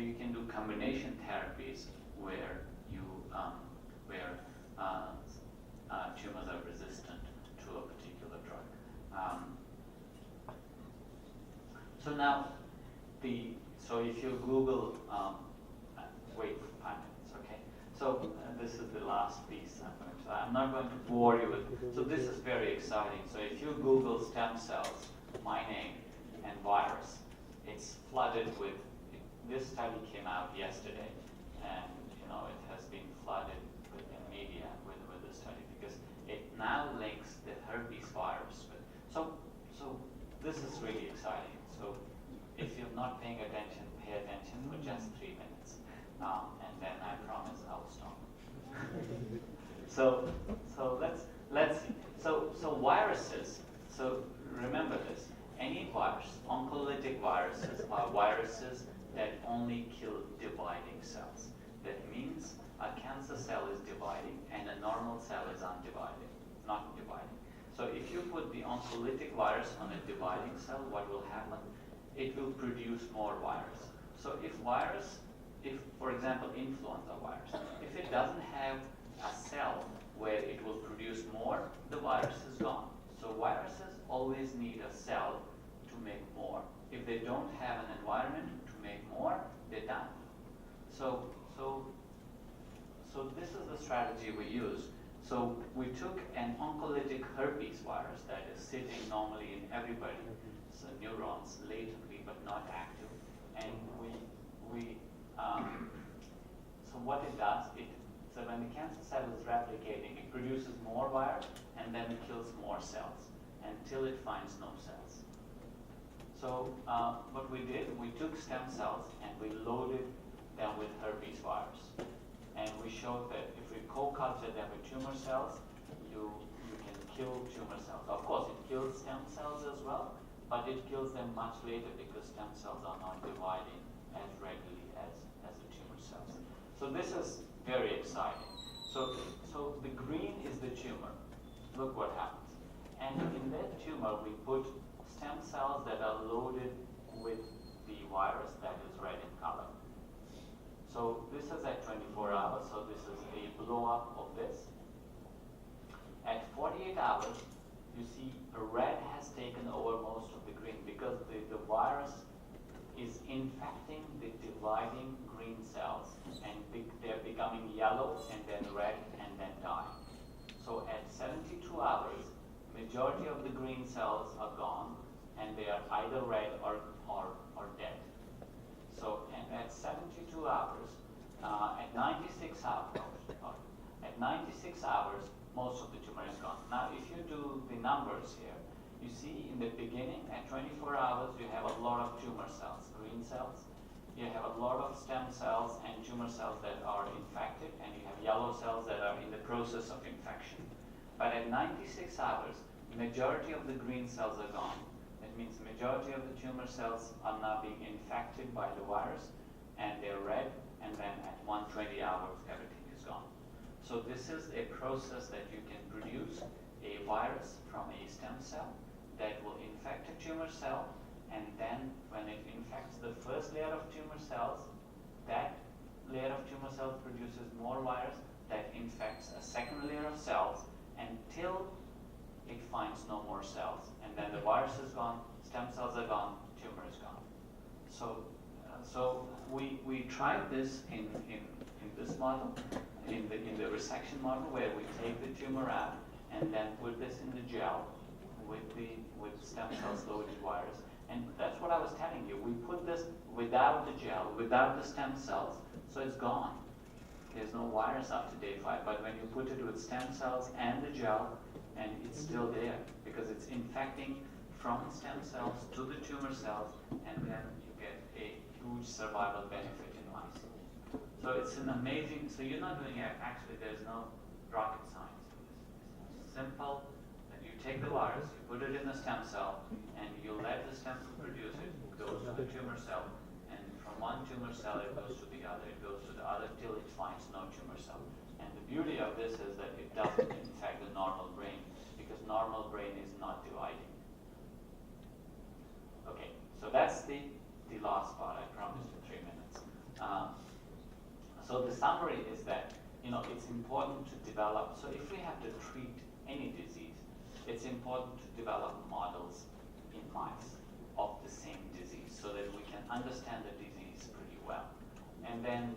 you can do combination therapies where you tumors are resistant to a particular drug. So now, so if you Google, wait 5 minutes, okay? So this is the last piece I'm not going to bore you with. So this is very exciting. So if you Google stem cells, my name, and virus, it's flooded with. This study came out yesterday, and it has been flooded with the media with this study because it now links the herpes virus with. So this is really exciting. So if you're not paying attention, pay attention for just 3 minutes, and then I promise I'll stop. So let's see. So viruses. So remember this. Any virus, oncolytic viruses, are viruses that only kill dividing cells. That means a cancer cell is dividing and a normal cell is undivided, not dividing. So if you put the oncolytic virus on a dividing cell, what will happen? It will produce more virus. So if for example, influenza virus, if it doesn't have a cell where it will produce more, the virus is gone. So viruses always need a cell to make more. If they don't have an environment to make more, they're done. So this is the strategy we use. So we took an oncolytic herpes virus that is sitting normally in everybody, so neurons latently but not active, and so what it does, so when the cancer cell is replicating, it produces more virus and then it kills more cells until it finds no cells. So what we did, we took stem cells and we loaded them with herpes virus. And we showed that if we co-culture them with tumor cells, you can kill tumor cells. Of course, it kills stem cells as well, but it kills them much later because stem cells are not dividing as readily as the tumor cells. So this is very exciting. So the green is the tumor. Look what happens. And in that tumor, we put stem cells that are loaded with the virus that is red in color. So this is at 24 hours, so this is a blow-up of this. At 48 hours, you see red has taken over most of the green because the virus is infecting the dividing green cells, and they're becoming yellow and then red and then dying. So at 72 hours, majority of the green cells are gone, and they are either red or dead. So, and at 72 hours, at 96 hours, most of the tumor is gone. Now, if you do the numbers here, you see in the beginning, at 24 hours, you have a lot of tumor cells, green cells. You have a lot of stem cells and tumor cells that are infected, and you have yellow cells that are in the process of infection. But at 96 hours, majority of the green cells are gone. That means majority of the tumor cells are now being infected by the virus, and they're red, and then at 120 hours, everything is gone. So this is a process that you can produce a virus from a stem cell that will infect a tumor cell, and then when it infects the first layer of tumor cells, that layer of tumor cells produces more virus that infects a second layer of cells until it finds no more cells. And then the virus is gone, stem cells are gone, tumor is gone. So we tried this in this model, in the resection model, where we take the tumor out and then put this in the gel with stem cells loaded virus. And that's what I was telling you. We put this without the gel, without the stem cells, so it's gone. There's no virus after day 5. But when you put it with stem cells and the gel, and it's still there because it's infecting from stem cells to the tumor cells, and then you get a huge survival benefit in mice. So it's an amazing, so you're not doing it, actually there's no rocket science. It's simple, that you take the virus, you put it in the stem cell, and you let the stem cell produce it, it goes to the tumor cell, and from one tumor cell it goes to the other till it finds no tumor cell. And the beauty of this is that it doesn't infect the normal brain, because normal brain is not dividing. Okay, so that's the last part. I promised you 3 minutes. So the summary is that, it's important to develop, so if we have to treat any disease, it's important to develop models in mice of the same disease so that we can understand the disease pretty well. And then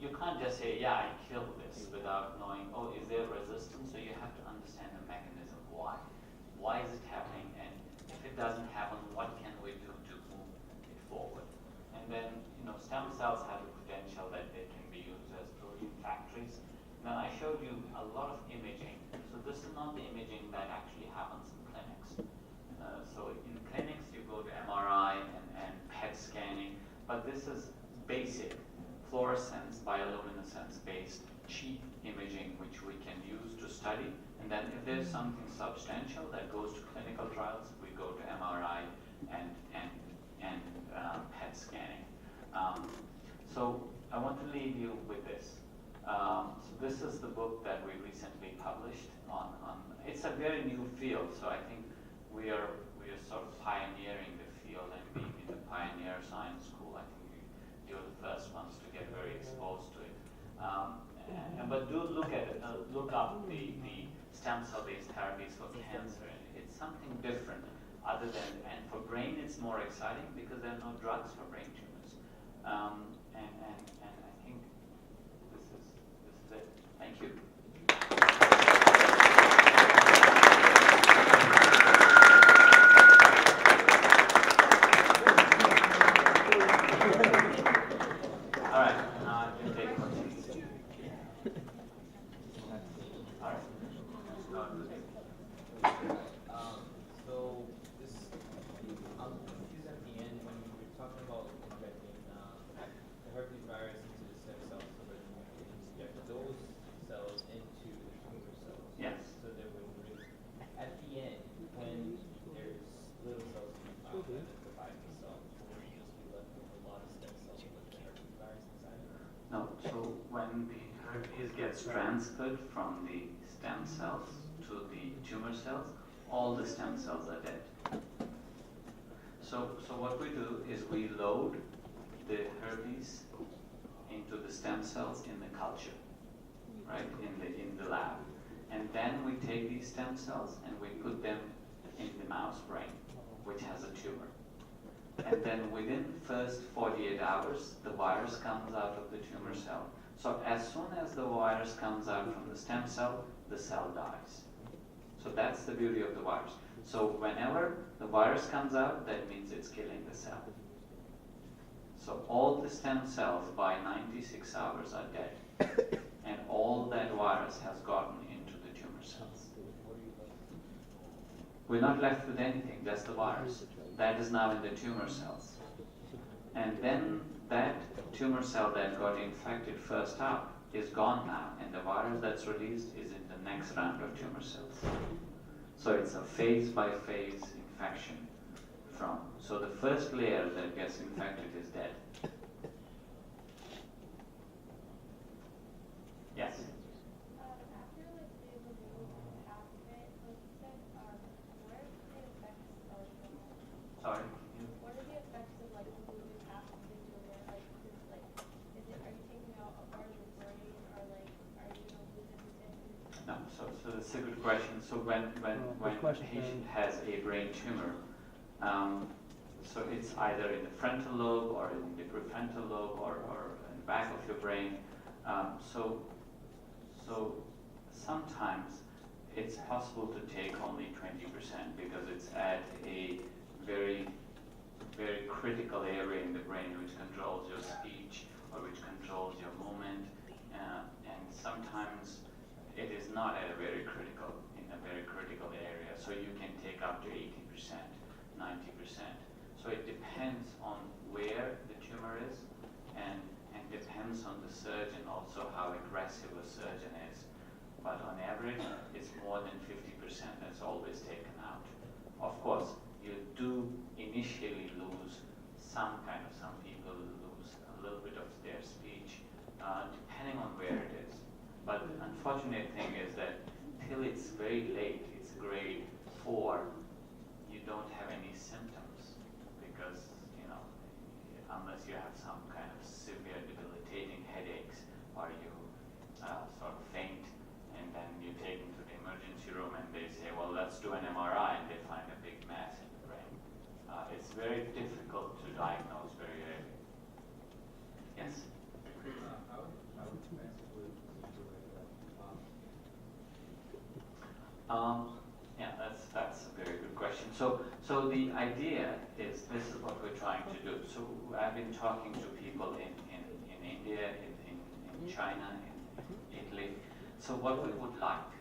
you can't just say, yeah, I killed this without knowing, oh, is there resistance? So you have to understand the mechanism. Why? Why is it happening? And if it doesn't happen, what can we do to move it forward? And then, stem cells have the potential that they can be used as protein factories. And then I showed you a lot of imaging. So this is not the imaging that actually happens in clinics. So in clinics, you go to MRI and PET scanning, but this is basic fluorescence, bioluminescence-based cheap imaging which we can use to study. And then if there's something substantial that goes to clinical trials, we go to MRI and PET scanning. So I want to leave you with this. So this is the book that we recently published on it's a very new field, so I think we are sort of pioneering the field, and being in the pioneer science school, I think you're the first ones to get very exposed to it. But do look at it, look up the stem cell-based therapies for cancer. It's something different other than, and for brain it's more exciting because there are no drugs for brain tumors. And I think this is it. Thank you. All right, now I can take questions. All right. So this, I'm confused at the end when you were talking about injecting the herpes virus into the stem cells, so that you can inject those cells into the tumor cells. Yes. So they would at the end, when there's little cells being found that divide themselves, will you just be left with a lot of stem cells with the herpes virus inside? No, so when the herpes gets transferred from the stem cells to the tumor cells, all the stem cells are dead. So what we do is we load the herpes into the stem cells in the culture, right, in the lab. And then we take these stem cells and we put them in the mouse brain, which has a tumor. And then within first 48 hours, the virus comes out of the tumor cell. So as soon as the virus comes out from the stem cell, the cell dies. So that's the beauty of the virus. So whenever the virus comes out, that means it's killing the cell. So all the stem cells by 96 hours are dead. And all that virus has gotten into the tumor cells. We're not left with anything, just the virus. That is now in the tumor cells. And then that tumor cell that got infected first up is gone now, and the virus that's released is in the next round of tumor cells. So it's a phase-by-phase infection so the first layer that gets infected is dead. Yes? After like they remove half of it, like you said, where do the effects Sorry? what are the effects of like removing half of the tumor? Like, are you taking out a part of the brain, or like are you gonna lose anything? No, so that's a good question. So when a patient has a brain tumor, so it's either in the frontal lobe or in the prefrontal lobe or in the back of your brain. So sometimes it's possible to take only 20% because it's at a very, very critical area in the brain which controls your speech or which controls your movement. And sometimes it is not at a very critical area. So you can take up to 80%, 90%. So it depends on where the tumor is and depends on the surgeon also how aggressive a surgeon is. But on average, it's more than 50% that's always taken out. Of course, you do initially lose some people lose a little bit of their speech, depending on where it is. But the unfortunate thing is that till it's very late, it's grade 4, you don't have any symptoms because, unless you have some kind of severe debilitating headaches or let's do an MRI, and they find a big mass in the brain. It's very difficult to diagnose very early. Yes? How expensive would Yeah, that's a very good question. So the idea is, this is what we're trying to do. So I've been talking to people in India, in China, in Italy. So what we would like,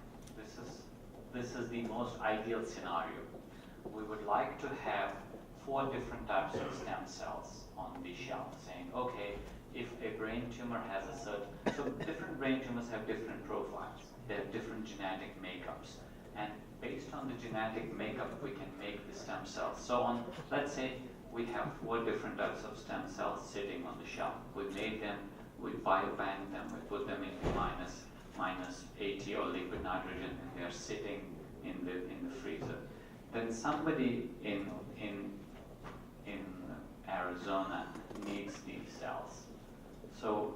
this is the most ideal scenario. We would like to have 4 different types of stem cells on the shelf, saying, okay, if a brain tumor has a certain, so different brain tumors have different profiles. They have different genetic makeups. And based on the genetic makeup, we can make the stem cells. So let's say we have 4 different types of stem cells sitting on the shelf. We made them, we biobank them, we put them into minus 80 or liquid nitrogen, and they are sitting in the freezer. Then somebody in Arizona needs these cells. So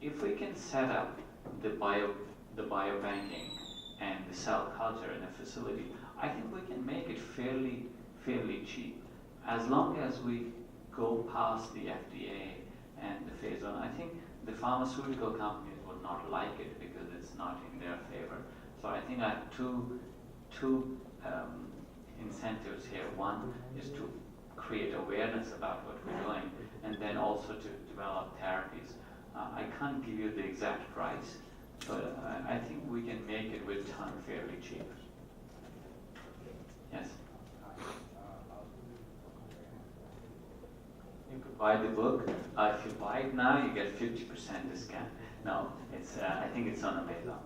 if we can set up the biobanking and the cell culture in a facility, I think we can make it fairly cheap, as long as we go past the FDA and the phase 1. I think the pharmaceutical companies would not like it because it's not in their favor. So I think I have two incentives here. One is to create awareness about what we're doing, and then also to develop therapies. I can't give you the exact price, but I think we can make it with time fairly cheap. Yes? You could buy the book. If you buy it now, you get 50% discount. No, it's. I think it's on Amazon.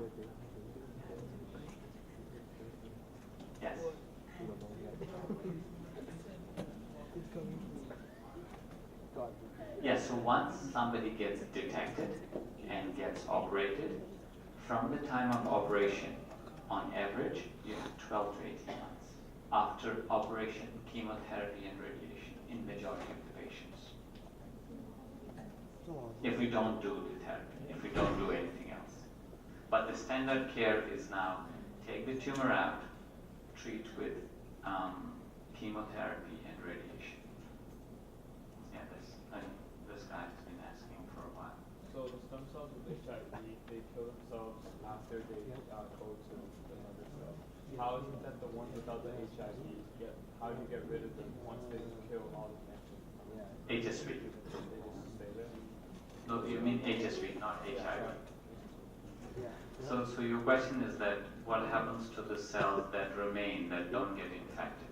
Yes? Yes, so once somebody gets detected and gets operated, from the time of operation, on average, you have 12 to 18 months. After operation, chemotherapy and radiation in majority of the patients. If we don't do the therapy, if we don't do anything else. But the standard care is now take the tumor out, treat with chemotherapy and radiation. Yeah, this guy has been asking for a while. So the stem cells with HIV, they kill themselves after they go to another cell. How is it that the ones without the HIV, how do you get rid of them once they kill all the cancer? HSV. They just stay there? No, you mean HSV, not HIV. So your question is that what happens to the cells that remain that don't get infected?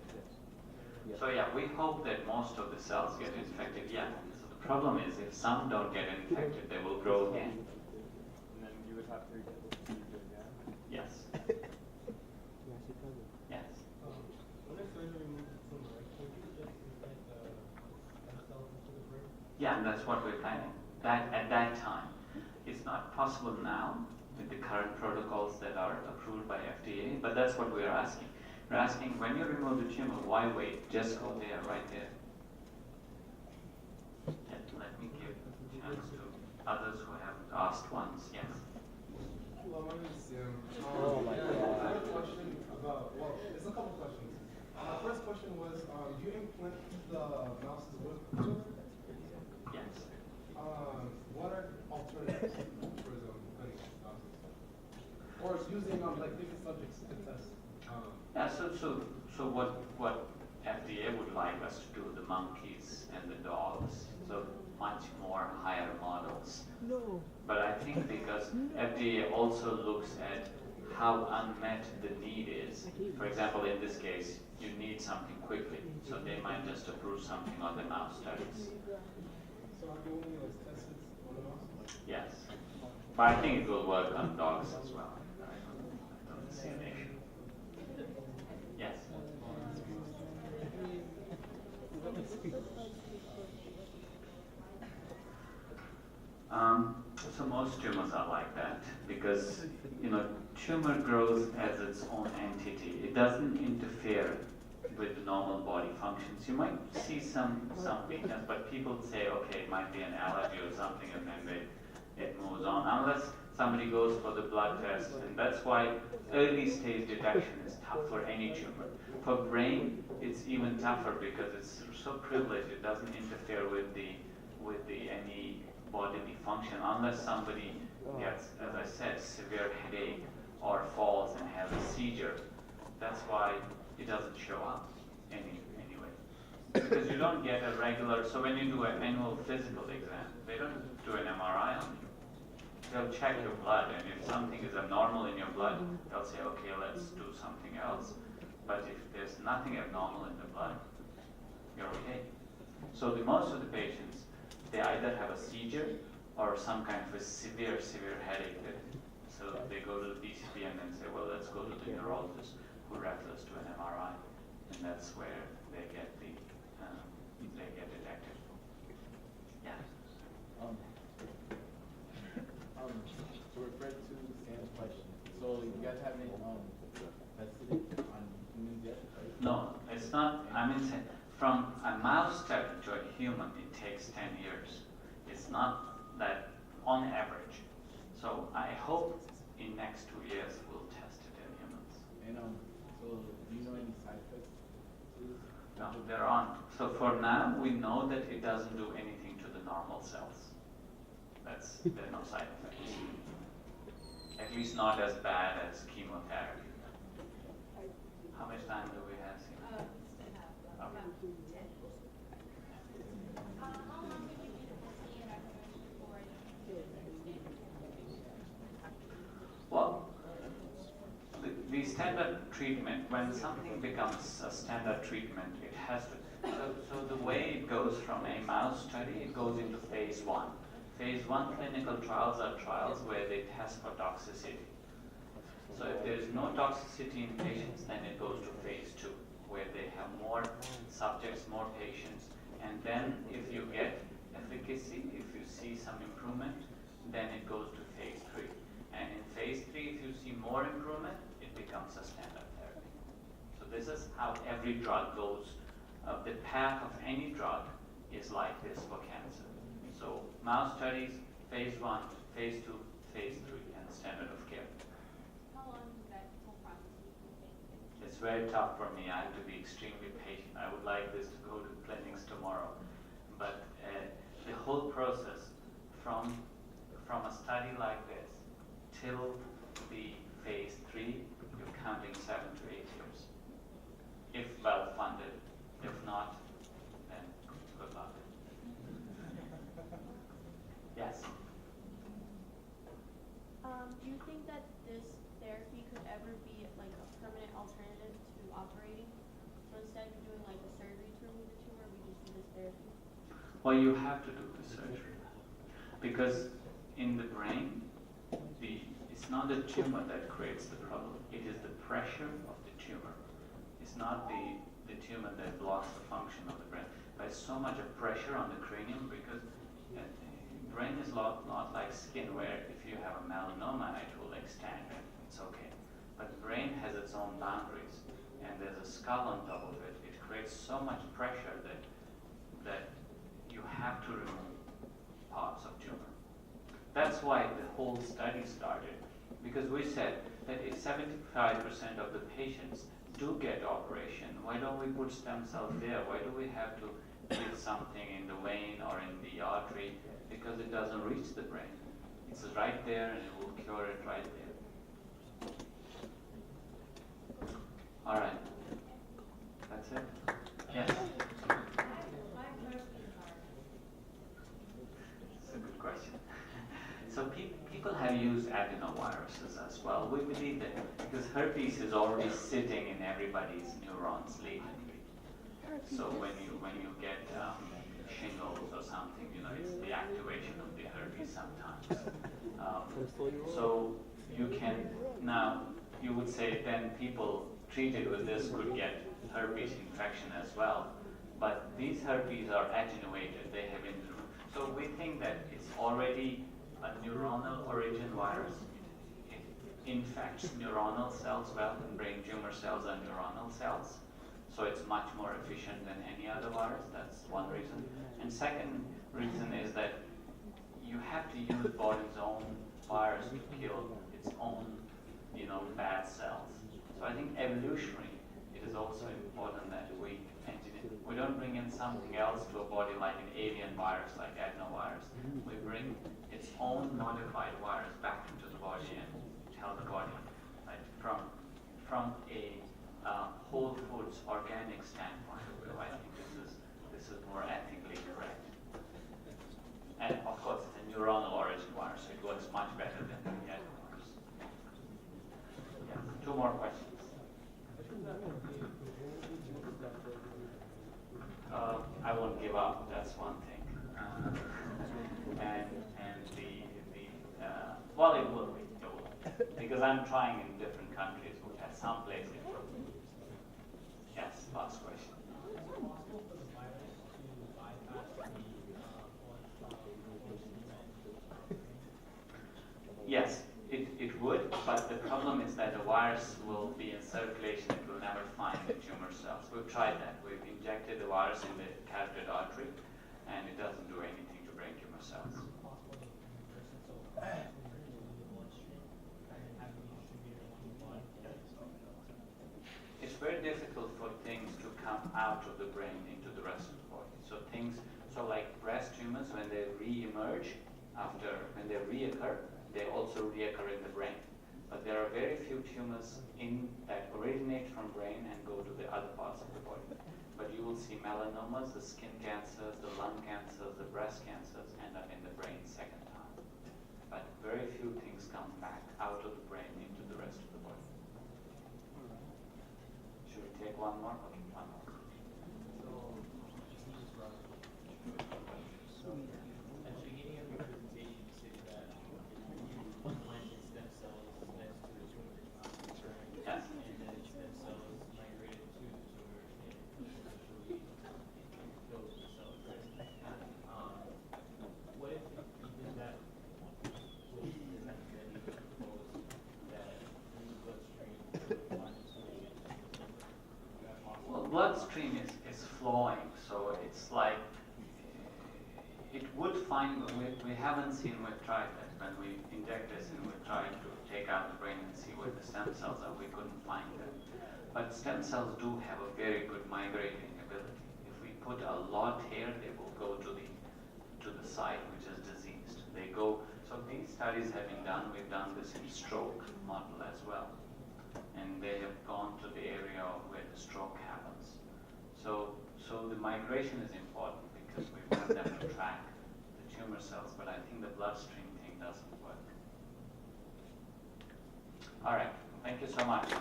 So yeah, we hope that most of the cells get infected. Yeah. So the problem is if some don't get infected, they will grow again. And then you would have to get the procedure again? Yes. Yes. When a surgery removes the tumor, can you just inject stem cells into the brain? Yeah, and that's what we're planning. That at that time, it's not possible now with the current protocols that are approved by FDA, but that's what we're asking. We're asking, when you remove the tumor, why wait? Just go there, right there. Let me give a chance to others who have asked once. Yes. Hello, my name is Sam. Oh my God. I have a question about, well, it's a couple questions. My first question was, you implant the mouses with the tumor? Yes. What are alternatives for the implanting mouses? Or using like different subjects to test? Yeah, so what FDA would like us to do, the monkeys and the dogs, so much more higher models. No. But I think because FDA also looks at how unmet the need is. For example, in this case, you need something quickly, so they might just approve something on the mouse studies. So are you only like tested on the mouse? Yes. But I think it will work on dogs as well. I don't see an issue. Yes. So most tumors are like that because, tumor grows as its own entity. It doesn't interfere with the normal body functions. You might see some weakness, but people say, okay, it might be an allergy or something, and then it moves on. Unless somebody goes for the blood test, and that's why early stage detection is tough for any tumor. For brain, it's even tougher because it's so privileged, it doesn't interfere with the any bodily function unless somebody gets, as I said, severe headache or falls and has a seizure. That's why it doesn't show up anyway. Because you don't get a regular, so when you do an annual physical exam, they don't do an MRI on you. They'll check your blood, and if something is abnormal in your blood, they'll say, okay, let's do something else. But if there's nothing abnormal in the blood, you're okay. So most of the patients, they either have a seizure or some kind of a severe headache. So they go to the PCP and then say, well, let's go to the neurologist who refers to an MRI, and that's where they get detected. Yeah. To refer to Sam's question, so you guys haven't tested it on humans yet, right? No, it's not. I mean, from a mouse study to a human, it takes 10 years. It's not that on average. So I hope in next 2 years we'll test it in humans. And so do you know any side effects to this? No, there aren't. So for now, we know that it doesn't do anything to the normal cells. There are no side effects. At least not as bad as chemotherapy. How much time do we have? Okay. How long would you be able to see an recommendation for Well, the standard treatment, when something becomes a standard treatment, it has to, so the way it goes from a mouse study, it goes into phase 1. Phase 1 clinical trials are trials where they test for toxicity. So if there is no toxicity in patients, then it goes to phase 2, where they have more subjects, more patients, and then if you get efficacy, if you see some improvement, then it goes to phase 3. And in phase 3, if you see more improvement, it becomes a standard therapy. So this is how every drug goes. The path of any drug is like this for cancer. So mouse studies, phase 1, phase 2, phase 3, and standard of care. how long does that whole process usually take? It's very tough for me. I have to be extremely patient. I would like this to go to clinics tomorrow. But the whole process from a study like this till the phase 3, you're counting 7 to 8 years. If well funded. If not, then good luck. Yes. Do you think that this therapy could ever be like a permanent alternative to operating? So instead of doing like a surgery to remove the tumor, we just do this therapy? Well, you have to do the surgery because in the brain, it's not the tumor that creates the problem. It is the pressure of the tumor. It's not the tumor that blocks the function of the brain. There's so much of pressure on the cranium because brain is not like skin where if you have a melanoma, it will extend and it's okay. But brain has its own boundaries and there's a skull on top of it. It creates so much pressure that you have to remove parts of tumor. That's why the whole study started, because we said that if 75% of the patients do get operation, why don't we put stem cells there? Why do we have to give something in the vein or in the artery? Because it doesn't reach the brain. It's right there and it will cure it right there. All right. That's it? Yes? It's a good question. So people have used adenoviruses as well. We believe that because herpes is already sitting in everybody's neurons latently. So when you get shingles or something, it's the activation of the herpes sometimes. So you can now you would say then people treated with this could get herpes infection as well. But these herpes are attenuated. They have been so we think that it's already a neuronal origin virus. It infects neuronal cells well, and brain tumor cells are neuronal cells. So it's much more efficient than any other virus. That's one reason. And second reason is that you have to use body's own virus to kill its own, bad cells. So I think evolutionary, it is also important that we don't bring in something else to a body like an avian virus, like adenovirus. We bring its own modified virus back into the body and tell the body, like from a whole foods organic standpoint of view, I think this is more ethically correct. And of course, it's a neuronal origin virus, so it works much better than the adenovirus. Yeah. 2 more questions. I won't give up. That's one thing. Well, it will be. Because I'm trying in different countries, which has some place it will be. Yes, last question. Yes, it would, but the problem is that the virus will be in circulation, it will never find the tumor cells. We've tried that. We've injected the virus in the carotid artery, and it doesn't do anything to bring tumor cells. It's very difficult for things to come out of the brain into the rest of the body. So like breast tumors, when they re-emerge when they reoccur, they also reoccur in the brain. But there are very few tumors that originate from brain and go to the other parts of the body. But you will see melanomas, the skin cancers, the lung cancers, the breast cancers end up in the brain second time. But very few things come back out of the brain into the rest of the body. Should we take one more? Okay, one more. So, at the beginning of your presentation, you said that you planted stem cells next to the tumor. Yes. And then stem cells migrated to the tumor and essentially killed the cells, right? What if you did that with the method that you proposed, that through the bloodstream would find the solution to the tumor? Is that possible? Well, bloodstream is flowing, so it's like it would find. We haven't seen. We've tried that when we inject this and we're trying to take out the brain and see what the stem cells are. We couldn't find them, but stem cells do have a very good migrating ability. If we put a lot here, they will go to the site which is diseased. They go. So these studies have been done. We've done this in stroke model as well, and they have gone to the area where the stroke happens. So the migration is important because we want them to track the tumor cells, but I think the bloodstream thing doesn't work. All right, thank you so much.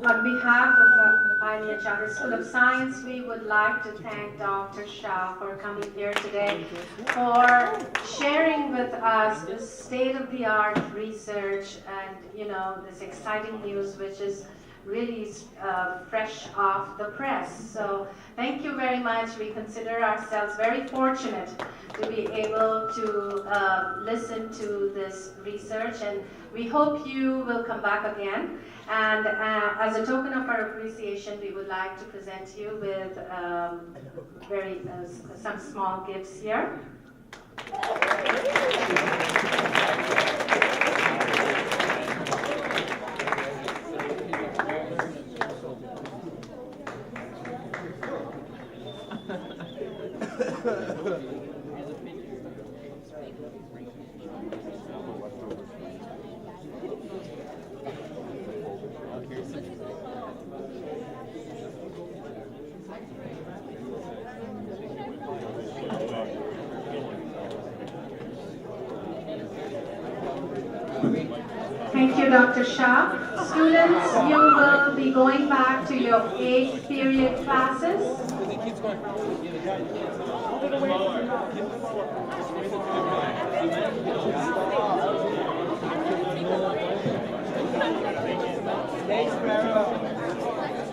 On behalf of the Pioneer Charter School of Science, we would like to thank Dr. Shah for coming here today, for sharing with us the state-of-the-art research and, this exciting news, which is really fresh off the press. So thank you very much. We consider ourselves very fortunate to be able to listen to this research, and we hope you will come back again. And as a token of our appreciation, we would like to present you with some small gifts here. Thank you, Dr. Shah. Students, you will be going back to your 8th period classes. Thanks, Farrah.